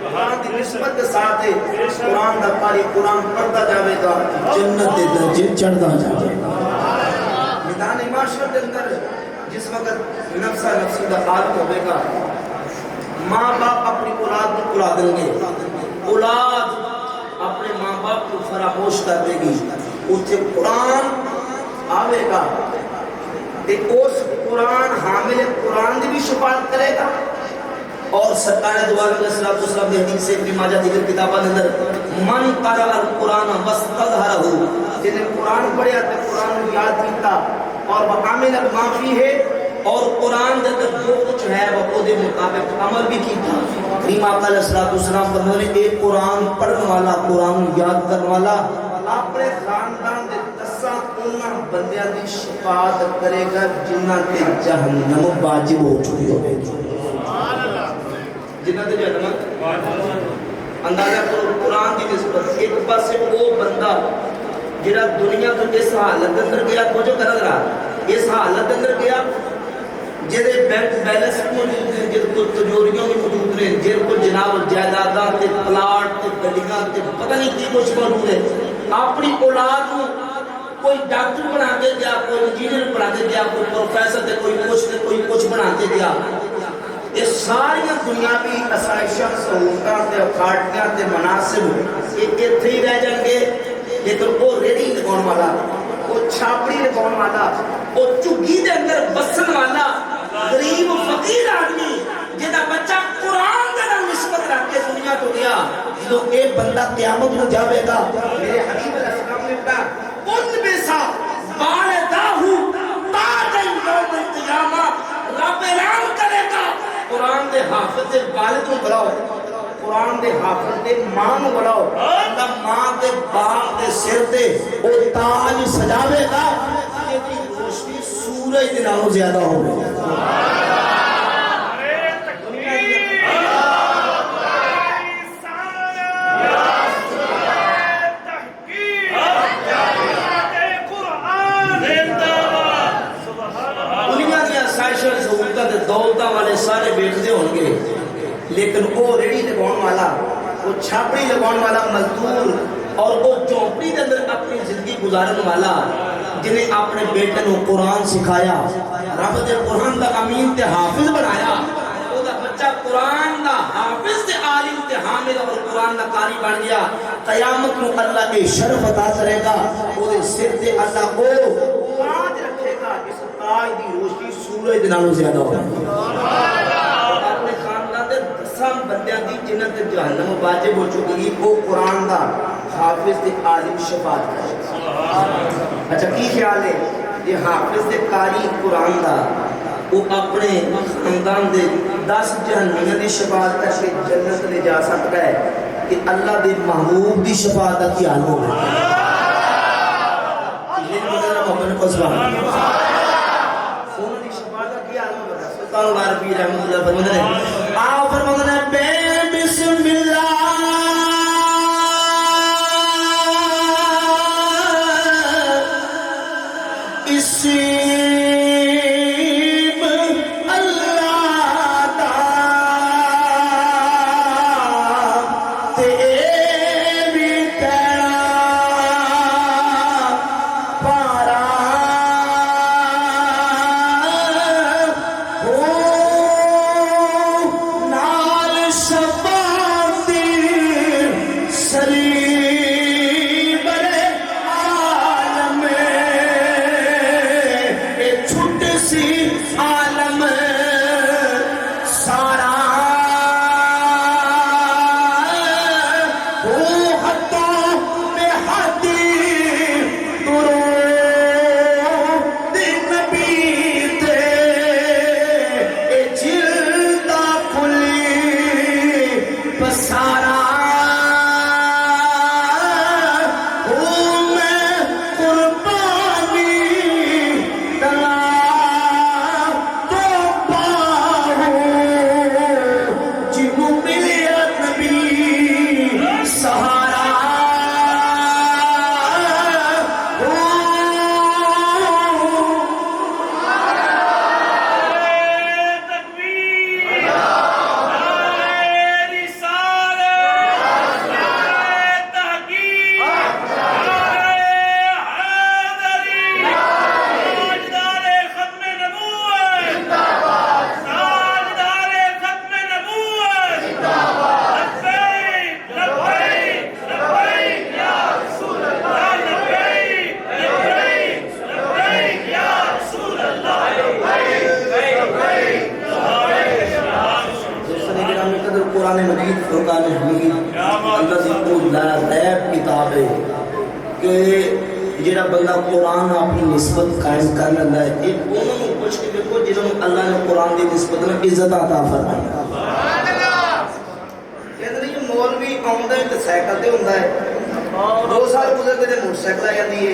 قرآن دی نسبت کے ساتھ قرآن دا قاری قرآن پڑھتا جاوے گا جنت دے درجے چڑھتا جاوے گا میدان معاشر کے اندر جس وقت نفسا نفسی دا حال ہوے گا ماں باپ اپنی اولاد کو بلا دیں گے اولاد اپنے ماں باپ کو فراموش کر دے گی اسے قرآن آوے گا تے اس قرآن حامل قرآن دی بھی شفاعت کرے گا اور سرکار دو علیہ السلام نے حدیث سے ابن ماجہ دیگر کتابہ اندر من قرأ القرآن واستظہرہ جنہیں قرآن پڑھیا تے قرآن کو یاد کیتا اور وہ عامل ما فیہ اور قرآن دے جو کچھ ہے وہ دے مطابق عمل بھی کیتا کریم آقا علیہ السلام فرماتے ہیں ایک قرآن پڑھنے والا قرآن یاد کرنے والا اپنے خاندان دے دساں انہاں بندیاں دی شفاعت کرے گا جنہاں تے جہنم واجب ہو چکی ہوے گی جنہاں تے جہنم اندازہ کرو قرآن دی نسبت ایک پاسے وہ بندہ جڑا دنیا تو اس حالت اندر گیا کو جو کرا رہا اس حالت اندر گیا جدے بینک بیلنس موجود ہیں جد کو تجوریوں میں موجود ہیں جد کو جناب جائیداداں تے پلاٹ تے گڈیاں تے پتہ نہیں کی کچھ موجود ہے اپنی اولاد کو کوئی ڈاکٹر بنا کے دیا کوئی انجینئر بنا کے دیا کوئی پروفیسر تے کوئی کچھ بنا کے دیا یہ ساری دنیاوی آسائشاں سہولتاں تے اتھارٹیاں تے مناصب ایک اتنے ہی رہ جان گے، لیکن وہ ریڑھی لگاؤن والا، وہ چھاپڑی لگاؤن والا، وہ چگی دے اندر بسن والا غریب فقیر آدمی جہاں بچہ قرآن کے نام نسبت رکھ کے دنیا تو گیا، جب یہ بندہ قیامت میں جاوے گا، میرے حبیب علیہ السلام نے کہا ان بیسا والداہو تاجن یوم القیامہ، رب اعلان کرے گا قرآن دے حافظ دے والد کو بلاؤ، قرآن دے حافظ دے ماں کو بلاؤ، اللہ ماں دے باپ دے سر دے وہ تاج سجاوے گا جس کی روشنی سورج دے نالوں زیادہ ہوگی۔ دولتہ والے سارے بیٹھتے ہوں گے، لیکن وہ ریڑھی لگاؤن والا، وہ چھاپڑی لگاؤن والا مزدور اور وہ چوپڑی کے اندر اپنی زندگی گزارن والا جنہیں اپنے بیٹے کو قرآن سکھایا، رب دے قرآن دا امین تے حافظ بنایا، وہ دا بچہ قرآن دا حافظ تے عالم تے حامل اور قرآن دا قاری بن گیا، قیامت میں اللہ کے شرف عطا کرے گا، وہ دے سر تے اللہ کو تاج رکھے گا جس تاج دی روشنی سورج دنالوں زیادہ ہوگا۔ اپنے خاندان دے 10 بندیاں دی جنت جہنم واجب ہو چکی، وہ قرآن دا حافظ تے عالم شفاعت کرے۔ اچھا کی خیال ہے یہ حافظ تے قاری قرآن دا وہ اپنے خاندان دے 10 جہنمیاں دی شفاعت کر کے جنت لے جا سکتا ہے کہ اللہ دے محبوب دی شفاعت کی حال ہوگا؟ یہ مدرہ محمد کو سبحان انہوں نے شفاعت کی حال ہوگا؟ سلطان اللہ ربی رحمت اللہ فرمودہ ہے آؤ فرمودہ ہے بے بسم اللہ اسی قرآن مجید فرقان حمید اللہ سے کو غیب کتاب ہے کہ جڑا بندہ قرآن اپنی نسبت قائم کر لینا ہے ایک انہوں نے پوچھ کے دیکھو جنہوں نے اللہ نے قرآن کی نسبت میں عزت عطا فرمائی کہتے ہیں یہ مولوی آمدہ ہے تو سائیکل دے ہوندہ ہے 2 سال گزرتے تھے موٹر سائیکل آ جاتی ہے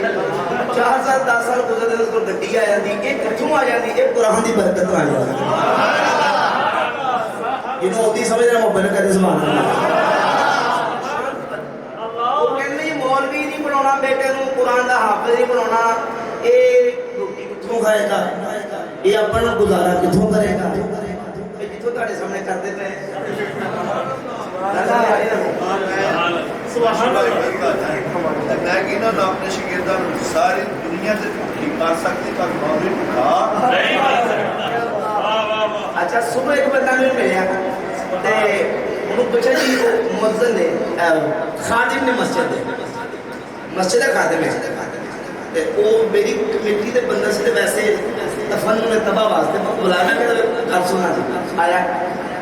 4 سال 10 سال گزرتے تھے اس کو گڈی آ جاتی ہے ایک کتھوں آ جاتی ہے ایک قرآن کی برکت آ جاتی ہے جنہوں ہوتی سمجھ رہا محبت کرے سبحان اللہ وہ کہنے یہ مولوی نہیں بنانا بیٹے نو قرآن دا حافظ نہیں بنانا یہ روٹی کتھوں کھائے گا یہ اپنا گزارا کتھوں کرے گا یہ جتھوں تہاڈے سامنے کرتے پے سبحان اللہ میں کہنا نا اپنے شاگرداں ساری دنیا سے ٹھیک کر سکتے پر مولوی نہیں کر سکتا اچھا صبح ایک بندہ میں ملیا پوچھا جی وہ مؤذن نے خادم نے مسجد ہے خادم ہے وہ میری کمیٹی کے بندہ سے ویسے فن میں تباہ واسطے بلایا کہ گل سنا جی آیا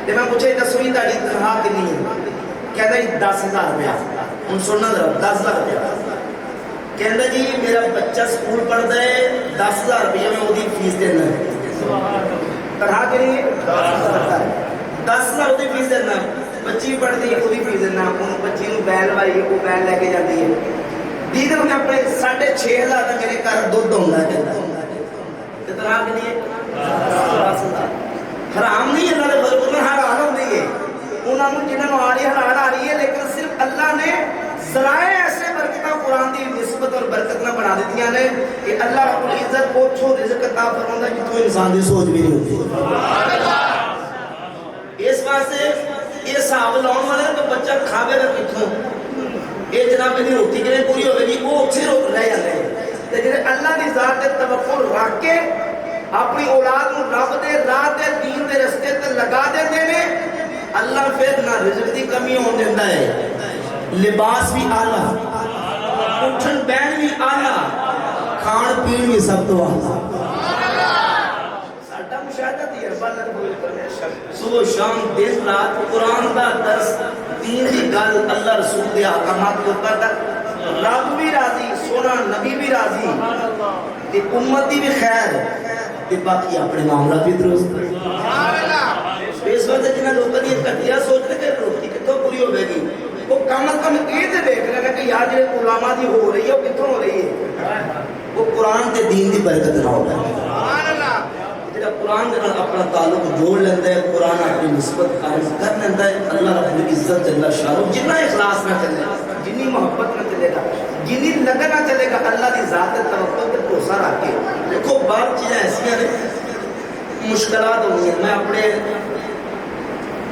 تو میں پوچھا دسو جی تاری تنخواہ کنی ہے کہنا جی 10,000 روپیہ ہوں سننا ذرا 10,000 روپیہ کہنا جی میرا بچہ سکول پڑھتا ہے 10,000 روپیہ میں وہی فیس دینا ہے تنخواہ کنی 10,000 وہی فیس دینا بچی پڑھتی ہے وہی فیس دینا بچی کو بیل وائی ہے وہ بیل لے کے جاتی ہے دیگر میں اپنے 6,500 کا میرے گھر دودھ ہوتا ہے اتنا کہ نہیں حرام نہیں ہے اللہ نے حرام ہوتی ہے انہوں نے جنہوں نے آ رہی حلال آ رہی ہے لیکن صرف اللہ نے ذرائع ایسے برکتہ قرآن کی نسبت اور برکت نہ بنا دیتی ہیں کہ اللہ رب العزت کو چھو رزق عطا فرماتا ہے جتوں انسان دی سوچ بھی نہیں ہوتی اس واسطے یہ حساب لاؤن والے تو بچہ کھاوے گا کتوں یہ جناب میری روٹی کے لیے پوری ہوئے گی وہ اچھے روک رہ جاتے ہیں لیکن اللہ کی ذات کے توقع رکھ کے اپنی اولاد کو رب دے راہ دے دین دے رستے تے لگا دیندے نے اللہ پھر نہ رزق دی کمی ہون دیتا ہے لباس بھی آلہ اٹھن بین بھی آلہ کھان پین بھی سب تو آلہ ساڈا مشاہدہ تجربہ صبح شام دن رات قرآن دا درس دین دی گل اللہ رسول دے احکامات کو کرتا رب بھی راضی سونا نبی بھی راضی تے امت دی بھی خیر تے باقی اپنے معاملہ بھی درست اس وقت جنہیں لوگوں نے گھٹیا سوچتے کہ روٹی کتوں پوری ہو گی وہ کم از کم یہ تو دیکھ لینا کہ یار جو علماء دی ہو رہی ہے وہ کتوں ہو رہی ہے وہ قرآن تے دین دی برکت نہ ہوگا قرآن کے اپنا تعلق جوڑ لیتا ہے قرآن اپنی نسبت قائم کر لیتا ہے اللہ رب العزت جل شانہ جتنا اخلاص نہ چلے گا جتنی محبت نہ چلے گا جتنی لگن نہ چلے گا اللہ کی ذات توقع پہ بھروسہ رکھ کے دیکھو بعض چیزیں ایسی ہیں مشکلات ہوئی ہیں میں اپنے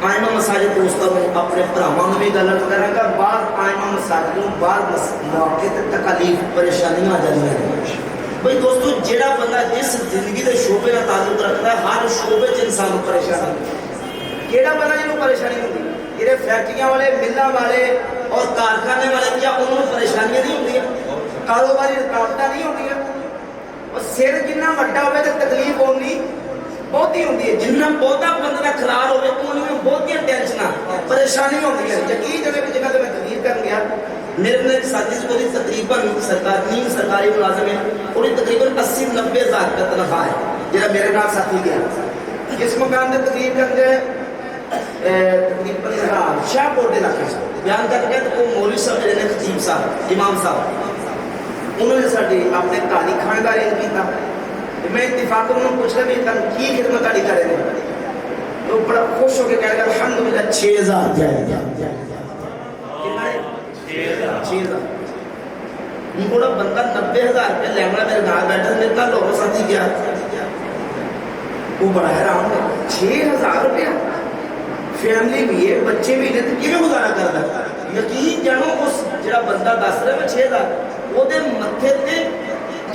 آئمہ مساجد دوستوں میں اپنے بھراواں بھی گل کراں گا بعض آئمہ مساجدوں بعض مواقع تے تکالیف پریشانیاں آ جاندیاں ہیں بھئی دوستو جیڑا بندہ جس زندگی دے شعبے کا تعلق رکھتا ہے ہر شعبے چ انسان کو پریشانی ہوتی ہے کیڑا بندہ جنوں پریشانی ہوتی ہے جڑے فیکٹریاں والے ملاں والے اور کارخانے والے کیا انہوں نے پریشانیاں نہیں ہوتی کاروباری رکاوٹاں نہیں ہوتی اور سر جنہ وڈا ہوئے تو تکلیف ہونی بہت ہی ہوتی ہے جنہ بہتا بندہ خراب ہوئے انہوں بہت ہی ٹینشن پریشانی ہوتی ہے یقین جگہ کی جگہ میں تقریر کر گیا میرے نے ایک ساتھی سے کوئی تقریباً سرکاری ملازم ہے اور تقریباً 80-90 ہزار کا تنخواہ ہے جہاں میرے نام ساتھی گیا کس مقام سے تقریر کر گئے تقریباً شاہ کوٹ علاقے سے بیان کر کے تو مولوی صاحب جنہیں خطیب صاحب امام صاحب انہوں نے ساری اپنے تاریخ کھانے کا ارینج کیا میں اتفاق انہوں نے پوچھ رہا بھی تم کی خدمت تاری کرے گا تو بڑا خوش ہو کے کہہ گا الحمدللہ 6,000 جائے گا 6,000 بڑا بندہ 90,000 روپے لینا میرے گھر بیٹھا میرے گھر لوگوں ساتھی گیا وہ بڑا حیران ہے 6,000 روپیہ فیملی بھی ہے بچے بھی ہیں تو کیوں گزارا کرتا یقین جانو اس جڑا بندہ دس رہا ہے 6,000 وہ دے متھے تے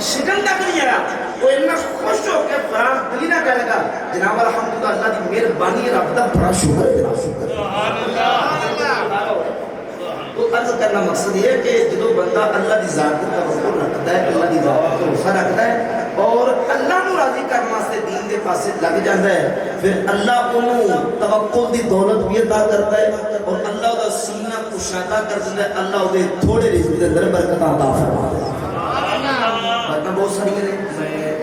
شکن تک نہیں آیا وہ اتنا خوش ہو کے فراغ دلی نہ کہے گا جناب الحمدللہ اللہ کی مہربانی رب دا بڑا شکر ہے تو عرض کرنا مقصد یہ ہے کہ جدو بندہ اللہ کی ذات کا توقع رکھتا ہے اللہ کی ذات کا بھروسہ رکھتا ہے اور اللہ کو راضی کرنے واسطے دین دے پاسے لگ جاتا ہے پھر اللہ انہوں توقع دی دولت بھی عطا کرتا ہے اور اللہ دا سینہ کشادہ کر دیتا ہے اللہ دے تھوڑے رزق دے اندر برکت عطا فرماتا ہے باتاں بہت ساری ہیں میں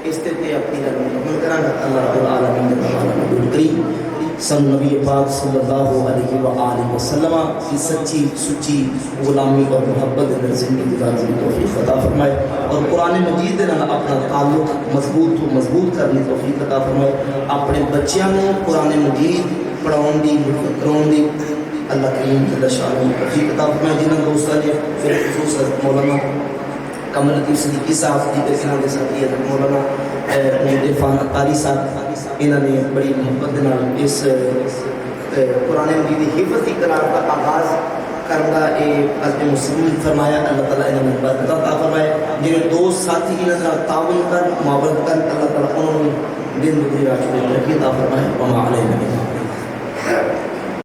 اس تے اپنی گل مکمل کراں گا اللہ رب العالمین نے ہمارا نبی کریم صلی نبی پاک صلی اللہ علیہ وآلہ وسلم کی سچی سچی غلامی اور محبت اندر زندگی گزارنے کی توفیق عطا فرمائے اور قرآن مجید نے اپنا تعلق مضبوط کرنے کی توفیق عطا فرمائے اپنے بچیاں کو قرآن مجید پڑھاؤن دی کراؤن دی اللہ کریم جل شانہ توفیق عطا فرمائے جنہاں دوستاں نے پھر خصوص مولانا کمل لطیف صدیقی صاحب کی انہاں دے ساتھی مولانا عرفان عطاری صاحب انہوں نے بڑی محبت نال اس قرآن مجید حفظ کی قرار کا آغاز کرنا عزم مسلم فرمایا اللہ تعالیٰ انہوں نے برکت عطا فرمائے جنہیں دو ساتھی انہوں نے تعاون کر معاونت کر اللہ تعالیٰ انہوں نے دن بدری راہ کی ترقی عطا فرمائے وما علیہ